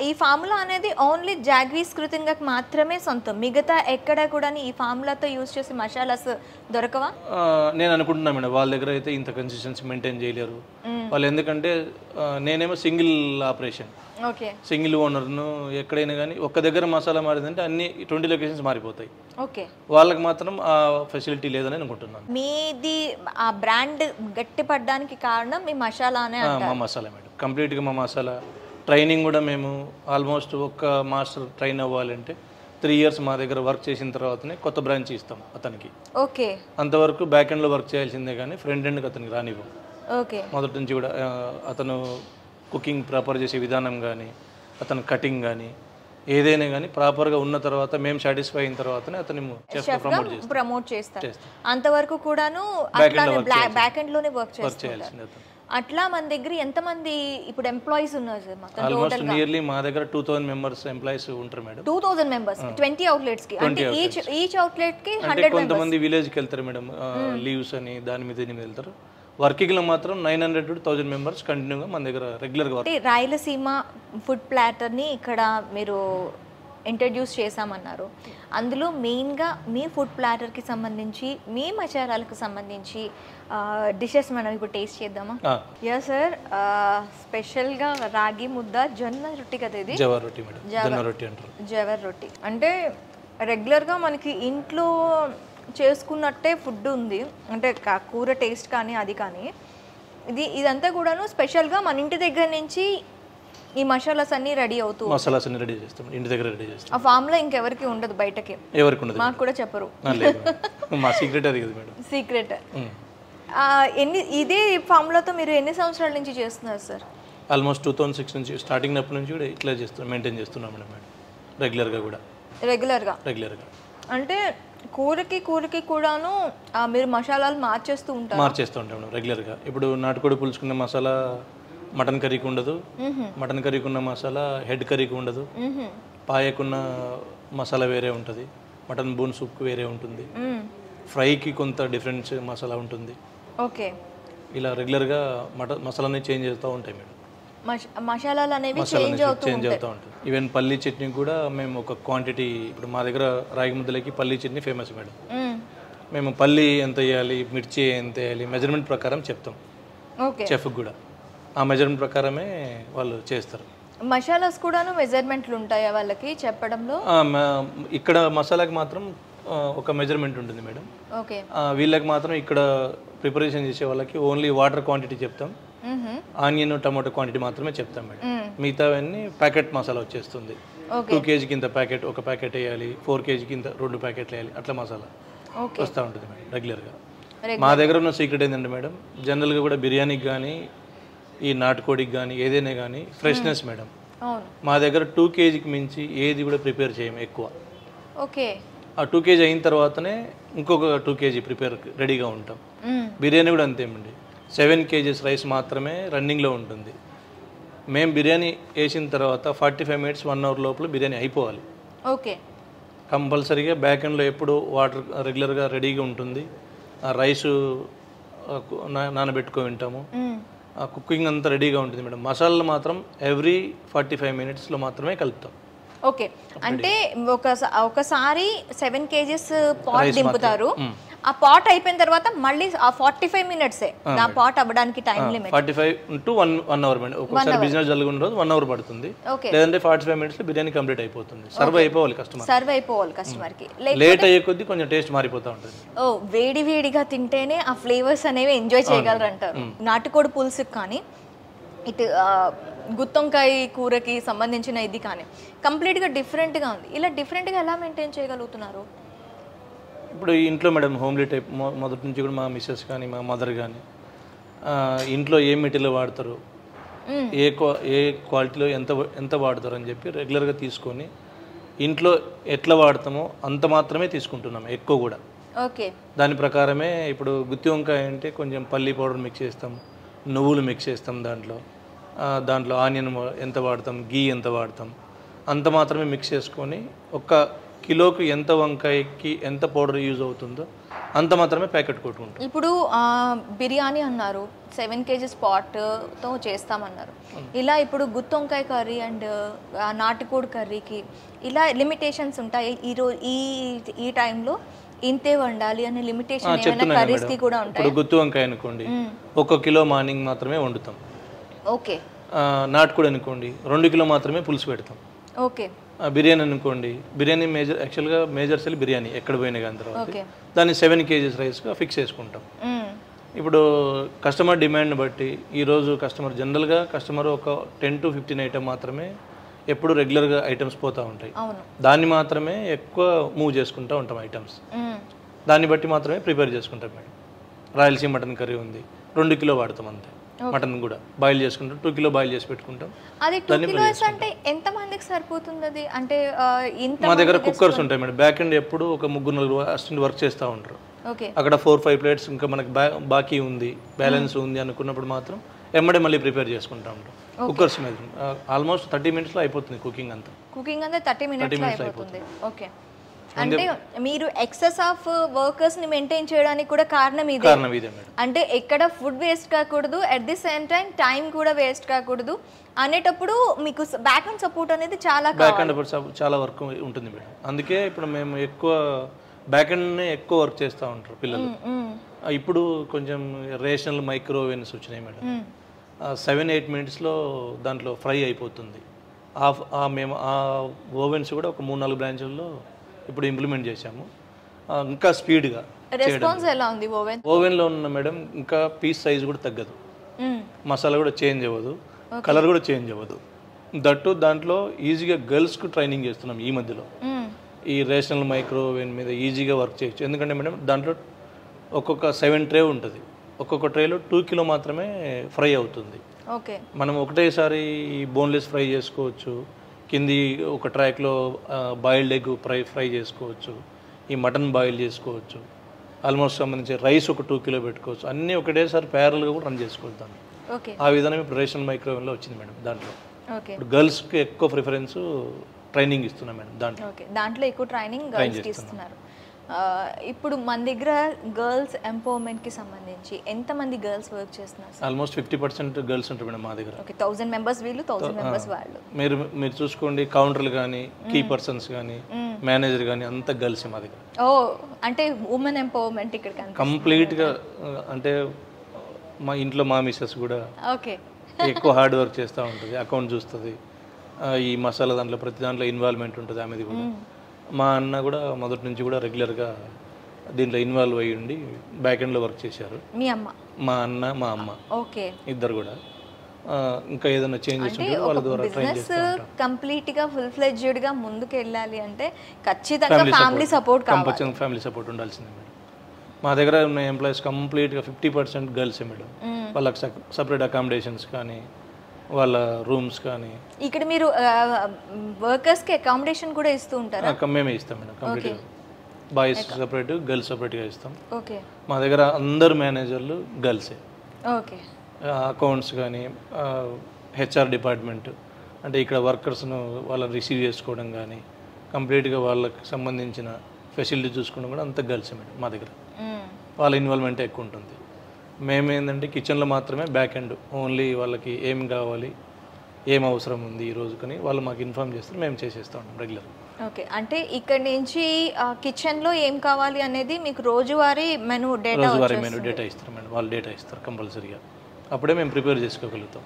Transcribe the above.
ఈ ఫార్ములా అనేది ఓన్లీ జాగ్వీస్ కృతంగాకి మాత్రమే సొంతం, మిగతా ఎక్కడ కూడా ఈ ఫార్ములాతో యూజ్ చేసే మసాలాస్ దొరకవా? నేను అనుకుంటున్నా మేడం, వాళ్ళ దగ్గర అయితే ఇంత కన్సిస్టెన్సీ మెయింటైన్ చేయలేరు వాళ్ళు. ఎందుకంటే నేనేమో సింగిల్ ఆపరేషన్, సింగిల్ ఓనర్ను. ఎక్కడైనా కానీ ఒక్క దగ్గర మసాలా మారిందంటే అన్ని 20 లొకేషన్స్ మారిపోతాయి. ఓకే, వాళ్ళకి మాత్రం ఆ ఫెసిలిటీ లేదని అనుకుంటున్నాను. మీది ఆ బ్రాండ్ గట్టిపడడానికి కారణం మీ మసాలానే? మా మసాలా మేడం, కంప్లీట్గా మా మసాలా. ట్రైనింగ్ కూడా మేము ఆల్మోస్ట్ ఒక్క మాస్టర్ ట్రైన్ అవ్వాలంటే 3 ఇయర్స్ మా దగ్గర వర్క్ చేసిన తర్వాతనే కొత్త బ్రాంచ్ ఇస్తాం అతనికి. ఓకే, అంతవరకు బ్యాక్ ఎండ్లో వర్క్ చేయాల్సిందే కానీ ఫ్రంట్ ఎండ్కి అతనికి రానివ్వం. ఓకే, మొదటి నుంచి కూడా అతను కుకింగ్ ప్రాపర్ చేసే విధానం కానీ, అతను కటింగ్ కానీ ఏదైనా కానీ ప్రాపర్గా ఉన్న తర్వాత మేము సాటిస్ఫై అయిన తర్వాతనే అతను ప్రమోట్ చేస్తాం. అంతవరకు కూడాను బ్యాక్ ఎండ్ లోనే వర్క్ చేయాల్సింది. అట్లా మన దగ్గర ఎంతమంది ఇప్పుడు ఎంప్లాయీస్ ఉన్నారు సార్? ఆల్మోస్ట్ నియర్లీ మా దగ్గర 2000 మెంబర్స్ ఎంప్లాయీస్ ఉంటారు మేడం. 2000 మెంబర్స్ 20 అవుట్లెట్స్ కి, అంటే ఈచ్ అవుట్లెట్ కి 100 మెంబర్స్. కొంతమంది విలేజ్ కి వెళ్తారు మేడం, లీవ్స్ అని దాని మీద వెళ్తారు. వర్కింగ్ లో మాత్రం 900 to 1000 మెంబర్స్ కంటిన్యూగా మన దగ్గర రెగ్యులర్ గా వర్క్. రాయలసీమ ఫుడ్ ప్లాటర్ ని ఇక్కడ మీరు ఇంట్రడ్యూస్ చేశామన్నారు. అందులో మెయిన్గా మీ ఫుడ్ ప్లాటర్కి సంబంధించి, మీ మసాలాలకు సంబంధించి డిషెస్ మనం ఇప్పుడు టేస్ట్ చేద్దామా? యా సార్, స్పెషల్గా రాగి ముద్ద, జొన్న రొట్టి కదా ఇది? జవర్ రొట్టి మేడం, జొన్న రొట్టి అంటారు. జవర్ రొట్టి అంటే రెగ్యులర్గా మనకి ఇంట్లో చేసుకున్నట్టే ఫుడ్ ఉంది, అంటే కూర టేస్ట్ కానీ అది కానీ. ఇదంతా కూడాను స్పెషల్గా మన ఇంటి దగ్గర నుంచి ఈ మసాలాస్ అన్ని రెడీ అవుతూ, మసాలాస్ అన్ని రెడీ చేస్తాం, ఇంటి దగ్గర రెడీ చేస్తాం. ఆ ఫామ్ లో ఇంకెవరికి ఉండదు, బయటకి ఎవరికి ఉండదు, మాకు కూడా చెప్పరు. మా సీక్రెట్ అది కదా మేడం, సీక్రెట్. ఇదే ఫామ్లతో మీరు ఎన్ని సంవత్సరాల నుంచి చేస్తున్నారు సార్? ఆల్మోస్ట్ 2006 నుంచి స్టార్టింగ్ అప్పటి నుంచి కూడా ఇట్లా చేస్తున్నాం, మెయింటైన్ చేస్తున్నాం మేడం. రెగ్యులర్గా కూడా రెగ్యులర్గా అంటే కూరకి కూడాను మీరు మసాలాలు మార్చేస్తూ ఉంటాం మేడం రెగ్యులర్గా. ఇప్పుడు నాటుకోడి పులుసుకున్న మసాలా మటన్ కర్రీకి ఉండదు, మటన్ కర్రీకి ఉన్న మసాలా హెడ్ కర్రీకి ఉండదు, పాయకున్న మసాలా వేరే ఉంటుంది, మటన్ బోన్ సూప్కి వేరే ఉంటుంది, ఫ్రైకి కొంత డిఫరెంట్ మసాలా ఉంటుంది. ఓకే, ఇలా రెగ్యులర్గా మసాలాని చేంజ్ చేస్తూ ఉంటాయి మేడం. మసాలాలు అనేవి చేంజ్ అవుతూ ఉంటుంది. ఈవెన్ పల్లీ చట్నీ కూడా మేము ఒక క్వాంటిటీ, ఇప్పుడు మా దగ్గర రాగి ముద్దలకి పల్లీ చట్నీ ఫేమస్ మేడం. మేము పల్లీ ఎంత వేయాలి, మిర్చి ఎంత వేయాలి మెజర్మెంట్ ప్రకారం చెప్తాం చెఫ్కి కూడా. ఆ మెజర్మెంట్ ప్రకారమే వాళ్ళు చేస్తారు. మసాలాస్ కూడాను మెజర్మెంట్లు ఉంటాయా వాళ్ళకి చెప్పడంలో? ఇక్కడ మసాలాకి మాత్రం ఒక మెజర్మెంట్ ఉంటుంది మేడం. వీళ్ళకి మాత్రం ఇక్కడ ప్రిపరేషన్ చేసే వాళ్ళకి ఓన్లీ వాటర్ క్వాంటిటీ చెప్తాం, ఆనియన్ టమాటో క్వాంటిటీ మాత్రమే చెప్తాం మేడం. మిగతావన్నీ ప్యాకెట్ మసాలా వచ్చేస్తుంది. 2 kg కింద ప్యాకెట్, ఒక ప్యాకెట్ వేయాలి, 4 kg కింద 2 ప్యాకెట్లు వేయాలి, అట్లా మసాలా వస్తూ ఉంటుంది మేడం రెగ్యులర్గా. మా దగ్గర ఉన్న సీక్రెట్ ఏంటంటే మేడం, జనరల్గా కూడా బిర్యానీకి కానీ ఈ నాటుకోడికి కానీ ఏదైనా కానీ ఫ్రెష్నెస్ మేడం. మా దగ్గర 2 kgకి మించి ఏది కూడా ప్రిపేర్ చేయము ఎక్కువ. ఓకే, ఆ 2 kg అయిన తర్వాతనే ఇంకొక 2 kg ప్రిపేర్ రెడీగా ఉంటాం. బిర్యానీ కూడా అంతేమండి, 7 kgs రైస్ మాత్రమే రన్నింగ్లో ఉంటుంది. మేము బిర్యానీ వేసిన తర్వాత 45 minutes 1 hour లోపల బిర్యానీ అయిపోవాలి. ఓకే, కంపల్సరీగా బ్యాక్ ఎండ్లో ఎప్పుడు వాటర్ రెగ్యులర్గా రెడీగా ఉంటుంది. ఆ రైసు నానబెట్టుకొని వింటాము, ఆ కుకింగ్ అంతా రెడీగా ఉంటుంది మేడం. మసాలాలు మాత్రం ఎవ్రీ 45 minutesలో మాత్రమే కలుపుతాం. ఓకే, అంటే ఒకసారి 7 kgs పాట్ దింపుతారు, ఆ పాట్ అయిపోయిన తర్వాత మళ్ళీ ఆ 45 minutes ఆ పాట్ అవ్వడానికి time limit 45 to 1 hour madam. ఒకసారి బిజినెస్ జరుగుతున్న రోజు 1 hour పడుతుంది, లేదంటే 45 minutes లో బిర్యానీ కంప్లీట్ అయిపోతుంది. సర్వ్ అయిపోవాలి కస్టమర్ కి. లేట్ అయ్యే కొద్దీ కొంచెం టేస్ట్ మారిపోతూ ఉంటుంది. ఓ, వేడి వేడిగా తింటేనే ఆ ఫ్లేవర్స్ అనేవి ఎంజాయ్ చేయగలరు అంటారు. నాటుకోడి పులుసుకి కానీ ఇటు గుత్తొంకాయ కూరకి సంబంధించిన ఇది కానీ కంప్లీట్గా డిఫరెంట్గా ఉంది. ఇలా డిఫరెంట్గా ఎలా మెయింటైన్ చేయగలుగుతున్నారు? ఇప్పుడు ఇంట్లో మేడం హోమ్లీ టైప్ మొదటి నుంచి కూడా మా మిస్సెస్ కానీ మా మదర్ కానీ ఇంట్లో ఏ మెటీరియల్ వాడతారు, ఏ క్వాలిటీలో ఎంత వాడతారు అని చెప్పి రెగ్యులర్గా తీసుకొని ఇంట్లో ఎట్లా వాడతామో అంత మాత్రమే తీసుకుంటున్నాం, ఎక్కువ కూడా. ఓకే, దాని ప్రకారమే. ఇప్పుడు గుత్తి వంకాయ అంటే కొంచెం పల్లీ పౌడర్ మిక్స్ చేస్తాం, నువ్వులు మిక్స్ చేస్తాం, దాంట్లో ఆనియన్ ఎంత వాడతాం, గీ ఎంత వాడతాం అంత మాత్రమే మిక్స్ చేసుకొని 1 కిలోకి ఎంత వంకాయకి ఎంత పౌడర్ యూజ్ అవుతుందో అంత మాత్రమే ప్యాకెట్ కొట్టుకుంటాం. ఇప్పుడు బిర్యానీ అన్నారు 7 kg స్పాట్తో చేస్తామన్నారు. ఇలా ఇప్పుడు గుత్తొంకాయ కర్రీ అండ్ నాటుకోడి కర్రీకి ఇలా లిమిటేషన్స్ ఉంటాయి. ఈ టైంలో ఇంతే వండాలి అనే లిమిటేషన్ ఏమైనా కర్రీస్కి కూడా ఉంటాయి? ఇప్పుడు గుత్తి వంకాయ అనుకోండి 1 కిలో మార్నింగ్ మాత్రమే వండుతాం. ఓకే. నాటుకోడి అనుకోండి 2 కిలో మాత్రమే పులుసు పెడతాం. ఓకే. బిర్యానీ అనుకోండి, బిర్యానీ యాక్చువల్గా మేజర్ సెల్ బిర్యానీ ఎక్కడ పోయినా కానీ తర్వాత దాన్ని 7 kg రైస్గా ఫిక్స్ చేసుకుంటాం. ఇప్పుడు కస్టమర్ డిమాండ్ బట్టి ఈరోజు జనరల్గా కస్టమర్ ఒక 10 to 15 ఐటమ్ మాత్రమే ఎప్పుడు రెగ్యులర్గా ఐటమ్స్ పోతూ ఉంటాయి. దాన్ని మాత్రమే ఎక్కువ మూవ్ చేసుకుంటూ ఉంటాం ఐటమ్స్. దాన్ని బట్టి మాత్రమే ప్రిపేర్ చేసుకుంటాం మేడం. రాయలసీమ మటన్ కర్రీ ఉంది 2 కిలో వాడతాం అంతే. మటన్ కూడా బాయిల్ చేసుకుంటాం 2 కిలో బాయిల్ చేసి పెట్టుకుంటాం. అది 2 కిలోస్ అంటే ఎంత మందికి సరిపోతుంది అది? అంటే మా దగ్గర కుక్కర్స్ ఉంటాయి మేడం. బ్యాక్ ఎండ్ ఎప్పుడు ఒక 3-4 అసిస్టెంట్ వర్క్ చేస్తూ ఉంటారు. అక్కడ 4-5 ప్లేట్స్ ఇంకా మనకి బాకీ ఉంది, బ్యాలెన్స్ ఉంది అనుకున్నప్పుడు మాత్రం ఎమ్మడే మళ్ళీ ప్రిపేర్ చేసుకుంటా ఉంటాం. కుక్కర్స్ మీద ఆల్మోస్ట్ 30 minutesలో అయిపోతుంది కుకింగ్ అంతా. 30 minutesలో అయిపోతుంది. ఓకే. అంటే మీరు ఎక్సెస్ ఆఫ్ వర్కర్స్ ని మెయింటైన్ చేయడానికి కూడా కారణం ఇదే మేడం. అంటే ఎక్కడ ఫుడ్ వేస్ట్ కాకూడదు, అట్ ది సేమ్ టైం కూడా వేస్ట్ కాకూడదు అనేటప్పుడు మీకు బ్యాక్ అండ్ సపోర్ట్ అనేది చాలా వర్క్ ఉంటుంది మేడం. అందుకే ఇప్పుడు మేము ఎక్కువ బ్యాక్ అండ్ ఎక్కువ వర్క్ చేస్తూ ఉంటారు పిల్లలు. ఇప్పుడు కొంచెం రేషనల్ మైక్రో ఓవెన్స్ వచ్చినాయి మేడం. 7-8 minutesలో దాంట్లో ఫ్రై అయిపోతుంది. మేము ఆ ఓవెన్స్ కూడా ఒక 3-4 బ్రాంచుల్లో ఇప్పుడు ఇంప్లిమెంట్ చేశాము. ఇంకా స్పీడ్గా రెస్పాన్స్ ఎలా ఉంది ఓవెన్లో ఉన్న మేడం. ఇంకా పీస్ సైజ్ కూడా తగ్గదు, మసాలా కూడా చేంజ్ అవ్వదు, కలర్ కూడా చేంజ్ అవ్వదు. దట్టు దాంట్లో ఈజీగా గర్ల్స్కు ట్రైనింగ్ చేస్తున్నాం ఈ మధ్యలో. ఈ రేషనల్ మైక్రో ఓవెన్ మీద ఈజీగా వర్క్ చేయొచ్చు. ఎందుకంటే మేడం దాంట్లో ఒక్కొక్క 7 ట్రే ఉంటుంది. ఒక్కొక్క ట్రేలో 2 కిలో మాత్రమే ఫ్రై అవుతుంది. మనం ఒకటేసారి బోన్లెస్ ఫ్రై చేసుకోవచ్చు. కింది ఒక ట్రాక్లో బాయిల్డ్ ఎగ్ ఫ్రై చేసుకోవచ్చు. ఈ మటన్ బాయిల్ చేసుకోవచ్చు. ఆల్మోస్ట్ సంబంధించి రైస్ ఒక 2 కిలో పెట్టుకోవచ్చు. అన్నీ ఒకటేసారి ప్యారల్గా కూడా రన్ చేసుకోవచ్చు. ఆ విధానం ఇప్పుడు రేషన్ మైక్రోవేవ్లో వచ్చింది మేడం. దాంట్లో ఇప్పుడు గర్ల్స్కి ఎక్కువ ప్రిఫరెన్స్ ట్రైనింగ్ ఇస్తున్నాం మేడం. దాంట్లో ఎక్కువ ట్రైనింగ్ ఇస్తున్నారు. ఇప్పుడు మన దగ్గర గర్ల్స్ ఎంపవర్మెంట్కి సంబంధించి ఎంతమంది గర్ల్స్ వర్క్ చేస్తున్నారు? ఆల్మోస్ట్ 50% గర్ల్స్ ఉంటారు మేడం మా దగ్గర. 1000 members వీళ్ళు, 1000 members వాళ్ళు. మీరు చూసుకోండి, కౌంటర్లు కానీ, కీ పర్సన్స్ కానీ, మేనేజర్ కానీ అంతా గర్ల్స్ మా దగ్గర. అంటే ఉమెన్ ఎంపవర్మెంట్ ఇక్కడ కంప్లీట్గా. అంటే మా ఇంట్లో మా మిస్సెస్ కూడా ఎక్కువ హార్డ్ వర్క్ చేస్తూ ఉంటుంది. అకౌంట్ చూస్తుంది, ఈ మసాలా దాంట్లో ప్రతి దాంట్లో ఇన్వాల్వ్మెంట్ ఉంటుంది ఆమెది కూడా. మా అన్న కూడా మొదటి నుంచి కూడా రెగ్యులర్గా దీంట్లో ఇన్వాల్వ్ అయ్యి ఉండి బ్యాక్ ఎండ్లో వర్క్ చేశారు. మా అన్న మా అమ్మ ఇద్దరు కూడా. ఇంకా ఏదైనా చేంజెస్ ఉంటే వాళ్ళ ద్వారా ట్రైన్ చేస్తారు. కంప్లీట్గా ఫుల్ ఫ్లెడ్జ్డ్గా ముందుకు వెళ్ళాలి అంటే ఖచ్చితంగా ఫ్యామిలీ సపోర్ట్ కావాలి. ఫ్యామిలీ సపోర్ట్ ఉండాల్సిందే మేడం. మా దగ్గర ఉన్న ఎంప్లాయీస్ కంప్లీట్గా 50% గర్ల్సే మేడం. వాళ్ళకి సపరేట్ అకామిడేషన్స్ కానీ, వాళ్ళ రూమ్స్ కానీ. ఇక్కడ మీరు వర్కర్స్కి అకామిడేషన్ కూడా ఇస్తూ ఉంటారా? మేమే ఇస్తాం మేడం. కంప్లీట్గా బాయ్స్ సపరేట్, గర్ల్స్ సపరేట్గా ఇస్తాం. మా దగ్గర అందరు మేనేజర్లు గర్ల్సే. అకౌంట్స్ కానీ, హెచ్ఆర్ డిపార్ట్మెంట్ అంటే ఇక్కడ వర్కర్స్ను వాళ్ళని రిసీవ్ చేసుకోవడం కానీ, కంప్లీట్గా వాళ్ళకి సంబంధించిన ఫెసిలిటీ చూసుకోవడం కూడా అంత గర్ల్సే మేడం మా దగ్గర. వాళ్ళ ఇన్వాల్వ్మెంట్ ఎక్కువ ఉంటుంది. మేమేంటంటే కిచెన్లో మాత్రమే బ్యాక్ ఎండ్ ఓన్లీ వాళ్ళకి ఏం కావాలి, ఏం అవసరం ఉంది ఈ రోజు కానీ వాళ్ళు మాకు ఇన్ఫార్మ్ చేస్తారు, మేము చేసేస్తూ ఉంటాం రెగ్యులర్. అంటే ఇక్కడ నుంచి కిచెన్లో ఏం కావాలి అనేది మీకు రోజువారీ మెనూ డేటా ఇస్తారు మేడం. వాళ్ళు డేటా ఇస్తారు కంపల్సరీగా. అప్పుడే మేము ప్రిపేర్ చేసుకోగలుగుతాం.